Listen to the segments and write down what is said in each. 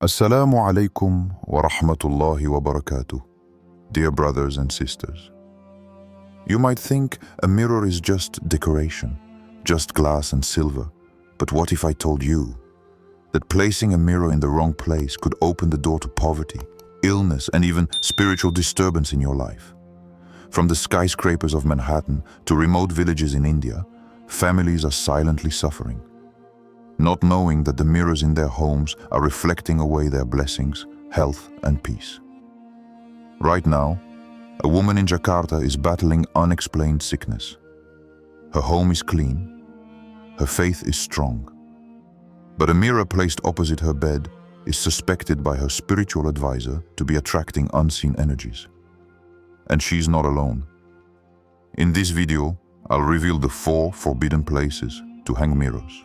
Assalamu alaikum wa rahmatullahi wa barakatuh. Dear brothers and sisters, you might think a mirror is just decoration, just glass and silver. But what if I told you that placing a mirror in the wrong place could open the door to poverty, illness, and even spiritual disturbance in your life? From the skyscrapers of Manhattan to remote villages in India, families are silently suffering, not knowing that the mirrors in their homes are reflecting away their blessings, health, and peace. Right now, a woman in Jakarta is battling unexplained sickness. Her home is clean, her faith is strong, but a mirror placed opposite her bed is suspected by her spiritual advisor to be attracting unseen energies. And she's not alone. In this video, I'll reveal the 4 forbidden places to hang mirrors,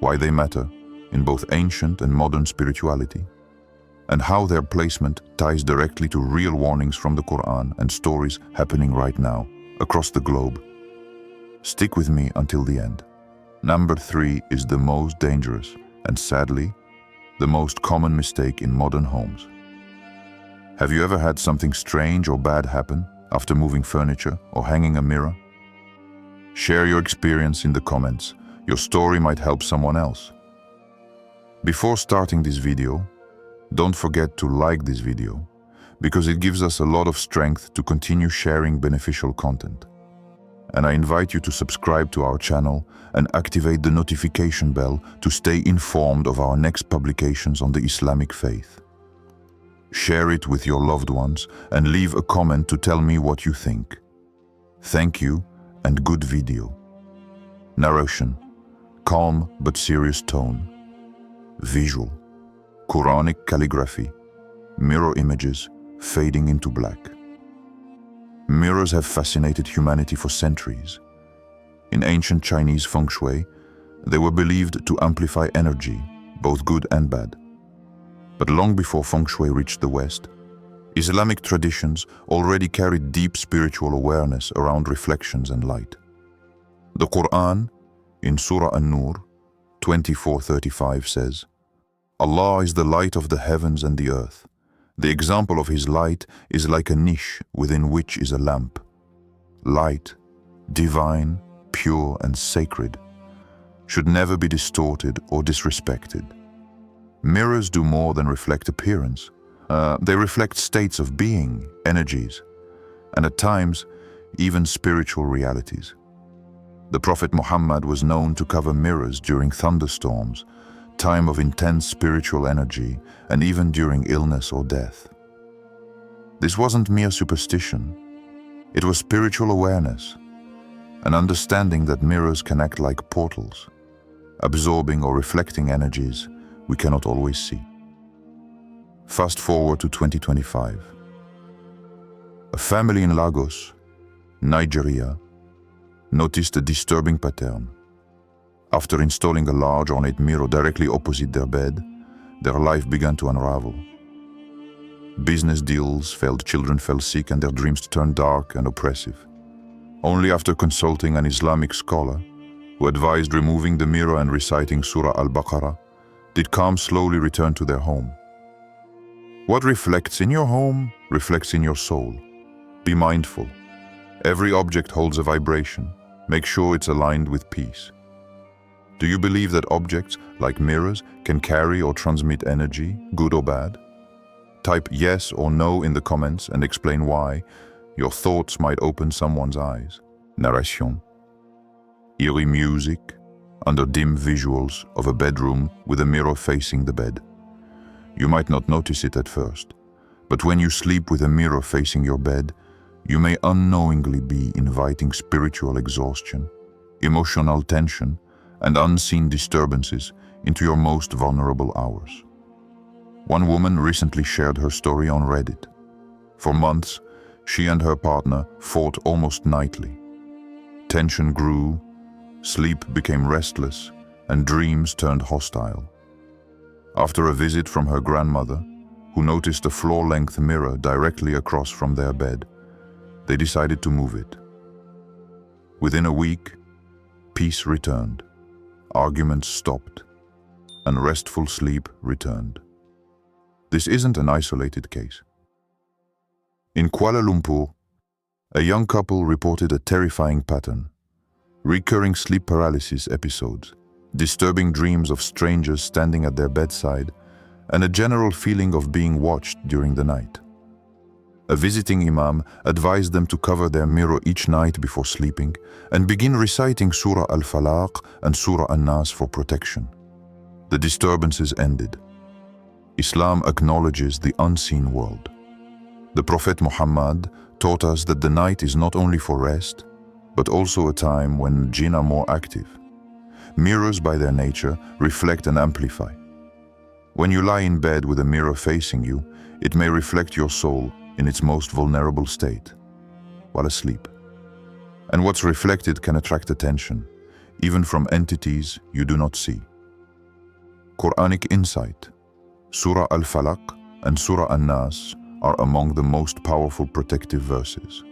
why they matter in both ancient and modern spirituality, and how their placement ties directly to real warnings from the Quran and stories happening right now across the globe. Stick with me until the end. Number 3 is the most dangerous and, sadly, the most common mistake in modern homes. Have you ever had something strange or bad happen after moving furniture or hanging a mirror? Share your experience in the comments. Your story might help someone else. Before starting this video, don't forget to like this video, because it gives us a lot of strength to continue sharing beneficial content. And I invite you to subscribe to our channel and activate the notification bell to stay informed of our next publications on the Islamic faith. Share it with your loved ones and leave a comment to tell me what you think. Thank you and good video. Narration: calm but serious tone. Visual: Quranic calligraphy, mirror images fading into black. Mirrors have fascinated humanity for centuries. In ancient Chinese feng shui, they were believed to amplify energy, both good and bad. But long before feng shui reached the West, Islamic traditions already carried deep spiritual awareness around reflections and light. The Quran, in Surah An-Nur 24:35 says, Allah is the light of the heavens and the earth. The example of his light is like a niche within which is a lamp. Light, divine, pure and sacred, should never be distorted or disrespected. Mirrors do more than reflect appearance. They reflect states of being, energies, and at times, even spiritual realities. The Prophet Muhammad was known to cover mirrors during thunderstorms, time of intense spiritual energy, and even during illness or death. This wasn't mere superstition. It was spiritual awareness, an understanding that mirrors can act like portals, absorbing or reflecting energies we cannot always see. Fast forward to 2025. A family in Lagos, Nigeria, noticed a disturbing pattern. After installing a large ornate mirror directly opposite their bed, their life began to unravel. Business deals failed, children fell sick, and their dreams turned dark and oppressive. Only after consulting an Islamic scholar, who advised removing the mirror and reciting Surah Al-Baqarah, did calm slowly return to their home. What reflects in your home reflects in your soul. Be mindful. Every object holds a vibration. Make sure it's aligned with peace. Do you believe that objects, like mirrors, can carry or transmit energy, good or bad? Type yes or no in the comments and explain why. Your thoughts might open someone's eyes. Narration: eerie music under dim visuals of a bedroom with a mirror facing the bed. You might not notice it at first, but when you sleep with a mirror facing your bed, you may unknowingly be inviting spiritual exhaustion, emotional tension, and unseen disturbances into your most vulnerable hours. One woman recently shared her story on Reddit. For months, she and her partner fought almost nightly. Tension grew, sleep became restless, and dreams turned hostile. After a visit from her grandmother, who noticed a floor-length mirror directly across from their bed, they decided to move it. Within a week, peace returned. Arguments stopped, and restful sleep returned. This isn't an isolated case. In Kuala Lumpur, a young couple reported a terrifying pattern: recurring sleep paralysis episodes, disturbing dreams of strangers standing at their bedside, and a general feeling of being watched during the night. A visiting imam advised them to cover their mirror each night before sleeping and begin reciting Surah Al-Falaq and Surah An-Nas for protection. The disturbances ended. Islam acknowledges the unseen world. The Prophet Muhammad taught us that the night is not only for rest, but also a time when jinn are more active. Mirrors, by their nature, reflect and amplify. When you lie in bed with a mirror facing you, it may reflect your soul in its most vulnerable state, while asleep. And what's reflected can attract attention, even from entities you do not see. Quranic insight. Surah Al-Falaq and Surah An-Nas are among the most powerful protective verses.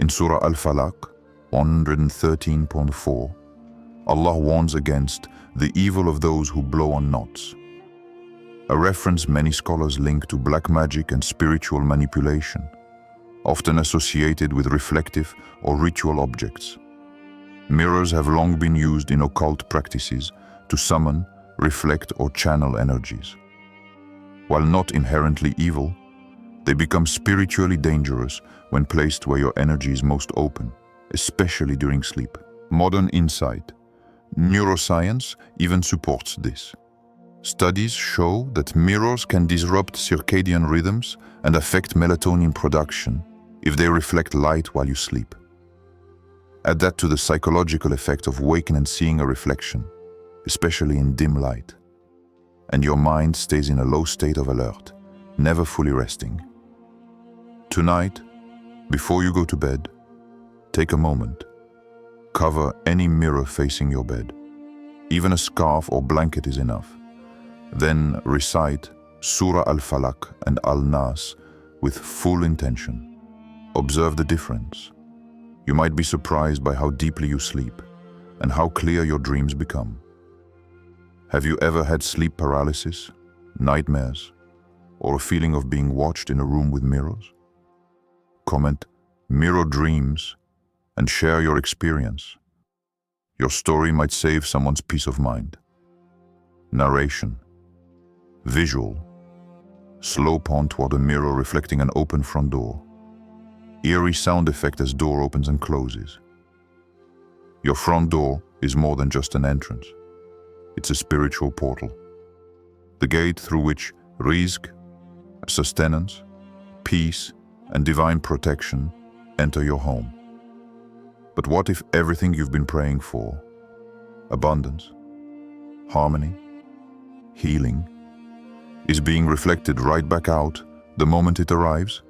In Surah Al-Falaq 113.4, Allah warns against the evil of those who blow on knots, a reference many scholars link to black magic and spiritual manipulation, often associated with reflective or ritual objects. Mirrors have long been used in occult practices to summon, reflect, or channel energies. While not inherently evil, they become spiritually dangerous when placed where your energy is most open, especially during sleep. Modern insight. Neuroscience even supports this. Studies show that mirrors can disrupt circadian rhythms and affect melatonin production if they reflect light while you sleep. Add that to the psychological effect of waking and seeing a reflection, especially in dim light, and your mind stays in a low state of alert, never fully resting. Tonight, before you go to bed, take a moment. Cover any mirror facing your bed. Even a scarf or blanket is enough. Then recite Surah Al-Falaq and Al-Nas with full intention. Observe the difference. You might be surprised by how deeply you sleep and how clear your dreams become. Have you ever had sleep paralysis, nightmares, or a feeling of being watched in a room with mirrors? Comment "mirror dreams" and share your experience. Your story might save someone's peace of mind. Narration. Visual. Slope on toward a mirror reflecting an open front door. Eerie sound effect as door opens and closes. Your front door is more than just an entrance. It's a spiritual portal. The gate through which rizq, sustenance, peace, and divine protection enter your home. But what if everything you've been praying for, abundance, harmony, healing, is being reflected right back out the moment it arrives?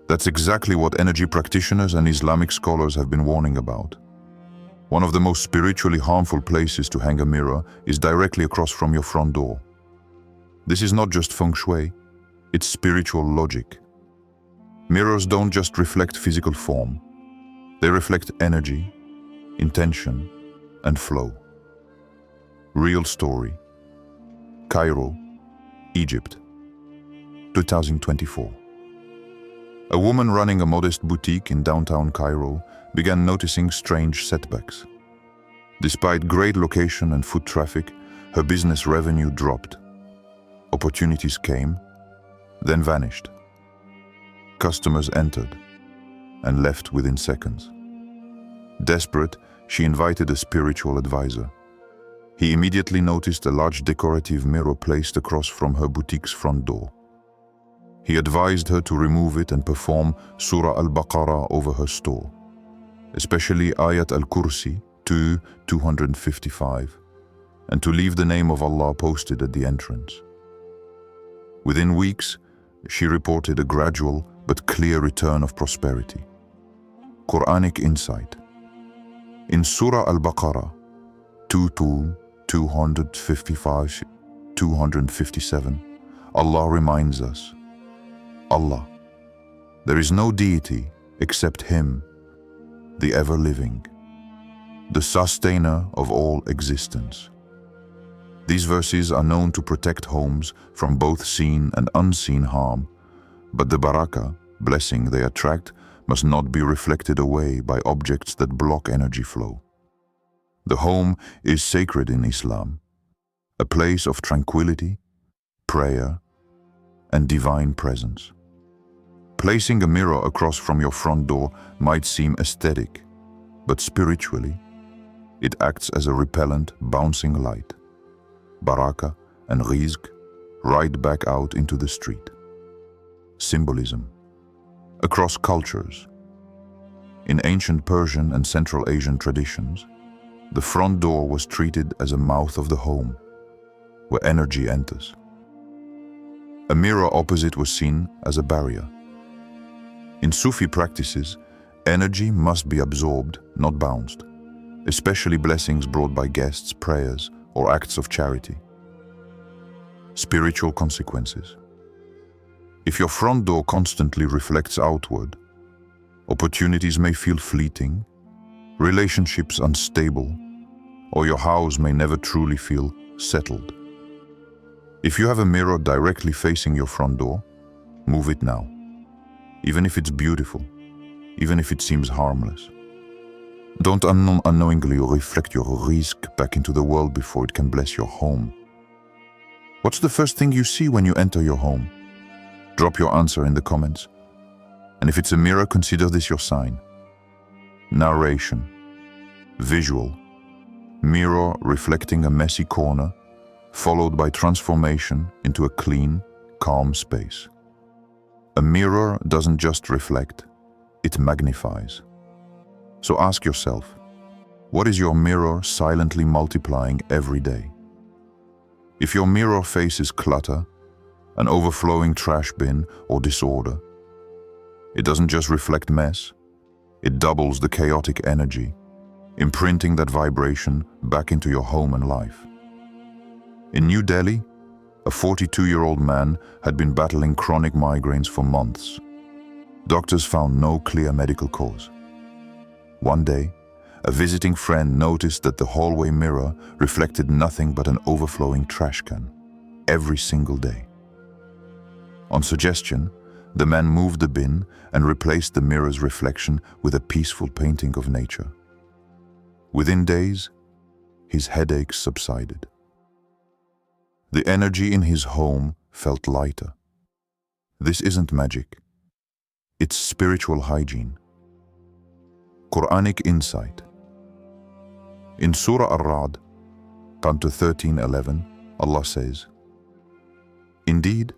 That's exactly what energy practitioners and Islamic scholars have been warning about. One of the most spiritually harmful places to hang a mirror is directly across from your front door. This is not just feng shui, it's spiritual logic. Mirrors don't just reflect physical form. They reflect energy, intention, and flow. Real story. Cairo, Egypt, 2024. A woman running a modest boutique in downtown Cairo began noticing strange setbacks. Despite great location and foot traffic, her business revenue dropped. Opportunities came, then vanished. Customers entered and left within seconds. Desperate, she invited a spiritual advisor. He immediately noticed a large decorative mirror placed across from her boutique's front door. He advised her to remove it and perform Surah Al-Baqarah over her store, especially Ayat Al-Kursi 255, and to leave the name of Allah posted at the entrance. Within weeks, she reported a gradual but clear return of prosperity. Quranic insight. In Surah Al-Baqarah 255-257, Allah reminds us, Allah, there is no deity except Him, the ever-living, the sustainer of all existence. These verses are known to protect homes from both seen and unseen harm, but the Barakah, blessing they attract, must not be reflected away by objects that block energy flow. The home is sacred in Islam, a place of tranquility, prayer, and divine presence. Placing a mirror across from your front door might seem aesthetic, but spiritually, it acts as a repellent, bouncing light. Barakah and rizq right back out into the street. Symbolism. Across cultures. In ancient Persian and Central Asian traditions, the front door was treated as a mouth of the home, where energy enters. A mirror opposite was seen as a barrier. In Sufi practices, energy must be absorbed, not bounced, especially blessings brought by guests, prayers, or acts of charity. Spiritual consequences. If your front door constantly reflects outward, opportunities may feel fleeting, relationships unstable, or your house may never truly feel settled. If you have a mirror directly facing your front door, move it now. Even if it's beautiful, even if it seems harmless. Don't unknowingly reflect your rizq back into the world before it can bless your home. What's the first thing you see when you enter your home? Drop your answer in the comments. And if it's a mirror, consider this your sign. Narration. Visual. Mirror reflecting a messy corner, followed by transformation into a clean, calm space. A mirror doesn't just reflect, it magnifies. So ask yourself, what is your mirror silently multiplying every day? If your mirror faces clutter, an overflowing trash bin, or disorder, it doesn't just reflect mess, it doubles the chaotic energy, imprinting that vibration back into your home and life. In New Delhi, a 42-year-old man had been battling chronic migraines for months. Doctors found no clear medical cause. One day, a visiting friend noticed that the hallway mirror reflected nothing but an overflowing trash can, every single day. On suggestion, the man moved the bin and replaced the mirror's reflection with a peaceful painting of nature. Within days, his headaches subsided. The energy in his home felt lighter. This isn't magic. It's spiritual hygiene. Quranic insight. In Surah Ar-Ra'd, Qanto 13:11, Allah says, "Indeed,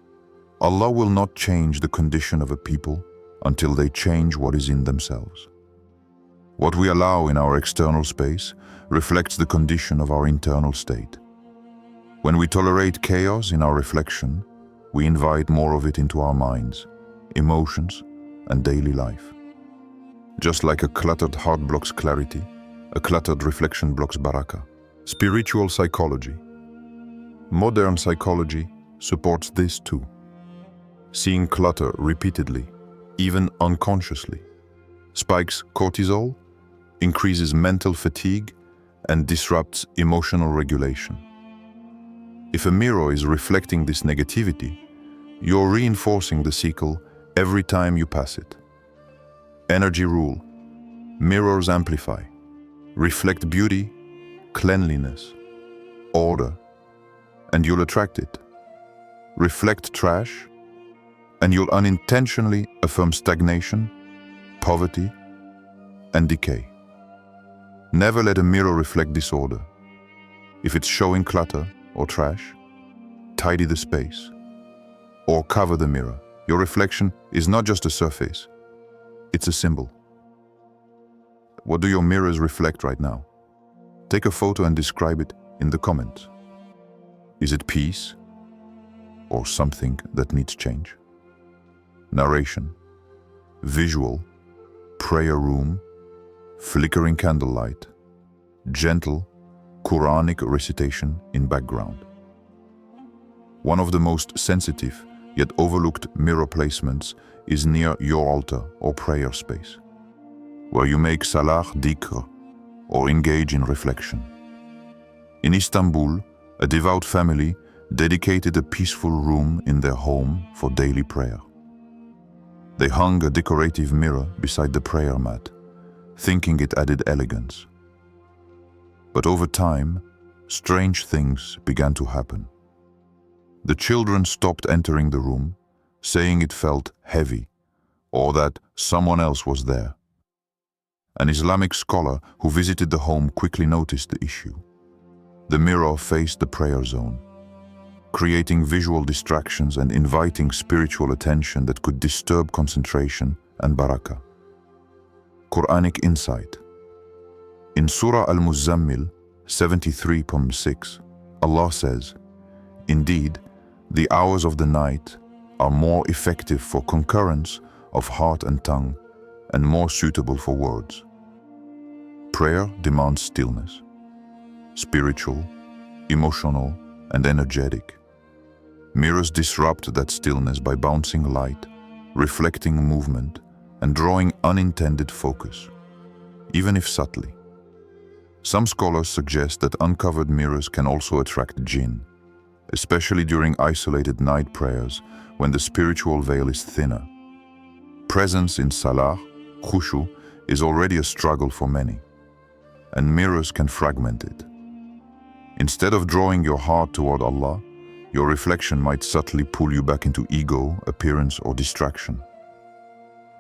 Allah will not change the condition of a people until they change what is in themselves." What we allow in our external space reflects the condition of our internal state. When we tolerate chaos in our reflection, we invite more of it into our minds, emotions, and daily life. Just like a cluttered heart blocks clarity, a cluttered reflection blocks barakah. Spiritual psychology. Modern psychology supports this too. Seeing clutter repeatedly, even unconsciously, spikes cortisol, increases mental fatigue, and disrupts emotional regulation. If a mirror is reflecting this negativity, you're reinforcing the cycle every time you pass it. Energy rule. Mirrors amplify. Reflect beauty, cleanliness, order, and you'll attract it. Reflect trash, and you'll unintentionally affirm stagnation, poverty, and decay. Never let a mirror reflect disorder. If it's showing clutter or trash, tidy the space or cover the mirror. Your reflection is not just a surface, it's a symbol. What do your mirrors reflect right now? Take a photo and describe it in the comments. Is it peace or something that needs change? Narration. Visual. Prayer room. Flickering candlelight. Gentle Quranic recitation in background. One of the most sensitive yet overlooked mirror placements is near your altar or prayer space, where you make salah, decor, or engage in reflection. In Istanbul, A devout family dedicated a peaceful room in their home for daily prayer. They hung a decorative mirror beside the prayer mat, thinking it added elegance. But over time, strange things began to happen. The children stopped entering the room, saying it felt heavy, or that someone else was there. An Islamic scholar who visited the home quickly noticed the issue. The mirror faced the prayer zone, creating visual distractions and inviting spiritual attention that could disturb concentration and barakah. Quranic insight. In Surah Al-Muzammil 73:6, Allah says, "Indeed, the hours of the night are more effective for concurrence of heart and tongue and more suitable for words." Prayer demands stillness, spiritual, emotional, and energetic. Mirrors disrupt that stillness by bouncing light, reflecting movement, and drawing unintended focus, even if subtly. Some scholars suggest that uncovered mirrors can also attract jinn, especially during isolated night prayers when the spiritual veil is thinner. Presence in salah, khushu, is already a struggle for many, and mirrors can fragment it. Instead of drawing your heart toward Allah, your reflection might subtly pull you back into ego, appearance, or distraction.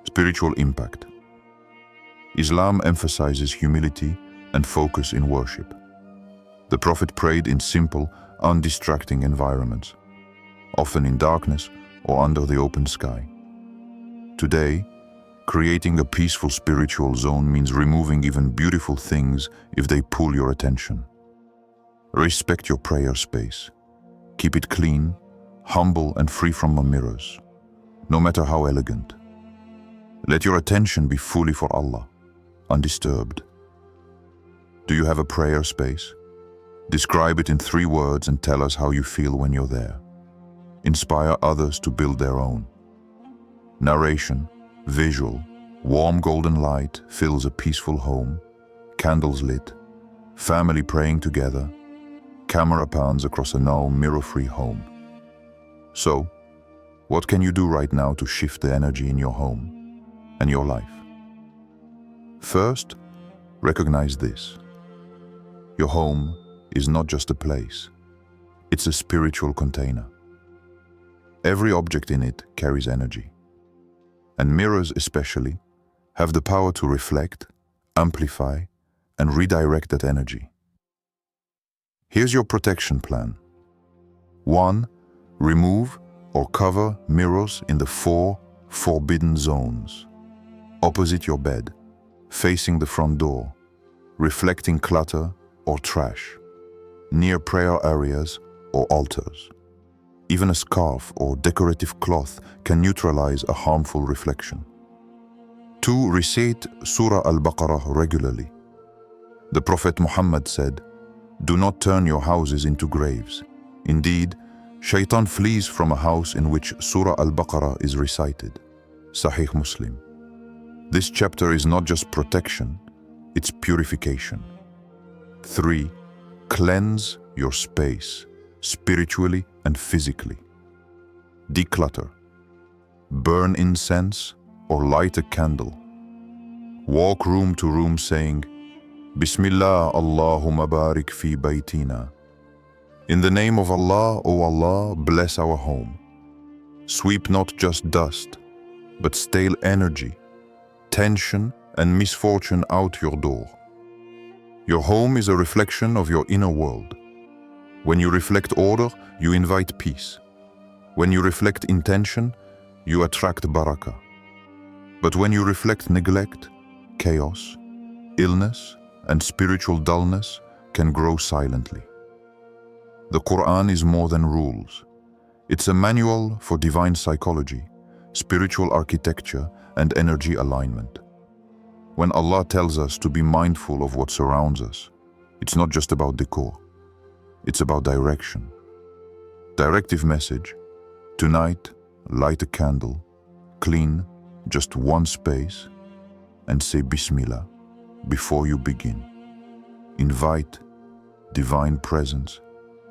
Spiritual impact. Islam emphasizes humility and focus in worship. The Prophet prayed in simple, undistracting environments, often in darkness or under the open sky. Today, creating a peaceful spiritual zone means removing even beautiful things if they pull your attention. Respect your prayer space. Keep it clean, humble, and free from mirrors, no matter how elegant. Let your attention be fully for Allah, undisturbed. Do you have a prayer space? Describe it in 3 words and tell us how you feel when you're there. Inspire others to build their own. Narration, visual, warm golden light fills a peaceful home, candles lit, family praying together, camera pans across a now mirror-free home. So, what can you do right now to shift the energy in your home and your life? First, recognize this. Your home is not just a place, it's a spiritual container. Every object in it carries energy, and mirrors especially have the power to reflect, amplify, and redirect that energy. Here's your protection plan. 1. Remove or cover mirrors in the 4 forbidden zones. Opposite your bed, facing the front door, reflecting clutter or trash, near prayer areas or altars. Even a scarf or decorative cloth can neutralize a harmful reflection. 2. Recite Surah Al-Baqarah regularly. The Prophet Muhammad said, "Do not turn your houses into graves. Indeed, Shaitan flees from a house in which Surah Al-Baqarah is recited." Sahih Muslim. This chapter is not just protection, it's purification. 3. Cleanse your space, spiritually and physically. Declutter. Burn incense or light a candle. Walk room to room saying, "Bismillah, Allahumma barik fi baytina." In the name of Allah, O Allah, bless our home. Sweep not just dust, but stale energy, tension, and misfortune out your door. Your home is a reflection of your inner world. When you reflect order, you invite peace. When you reflect intention, you attract barakah. But when you reflect neglect, chaos, illness, and spiritual dullness can grow silently. The Quran is more than rules. It's a manual for divine psychology, spiritual architecture, and energy alignment. When Allah tells us to be mindful of what surrounds us, it's not just about decor. It's about direction. Directive message: tonight, light a candle, clean just one space, and say Bismillah before you begin. Invite divine presence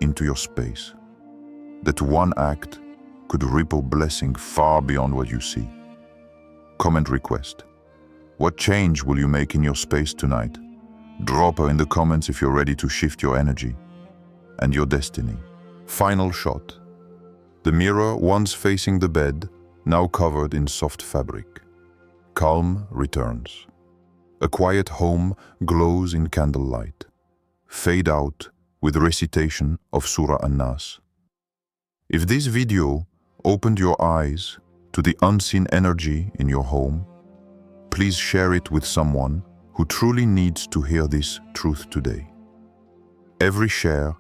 into your space. That one act could ripple blessing far beyond what you see. Comment request. What change will you make in your space tonight? Drop her in the comments if you're ready to shift your energy and your destiny. Final shot. The mirror once facing the bed, now covered in soft fabric. Calm returns. A quiet home glows in candlelight. Fade out with recitation of Surah An-Nas. If this video opened your eyes to the unseen energy in your home, please share it with someone who truly needs to hear this truth today. Every share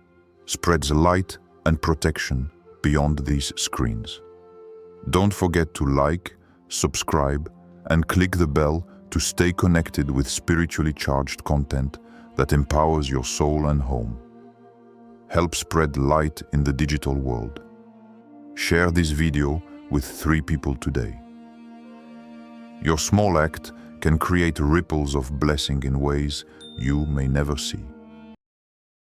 spreads light and protection beyond these screens. Don't forget to like, subscribe, and click the bell to stay connected with spiritually charged content that empowers your soul and home. Help spread light in the digital world. Share this video with 3 people today. Your small act can create ripples of blessing in ways you may never see.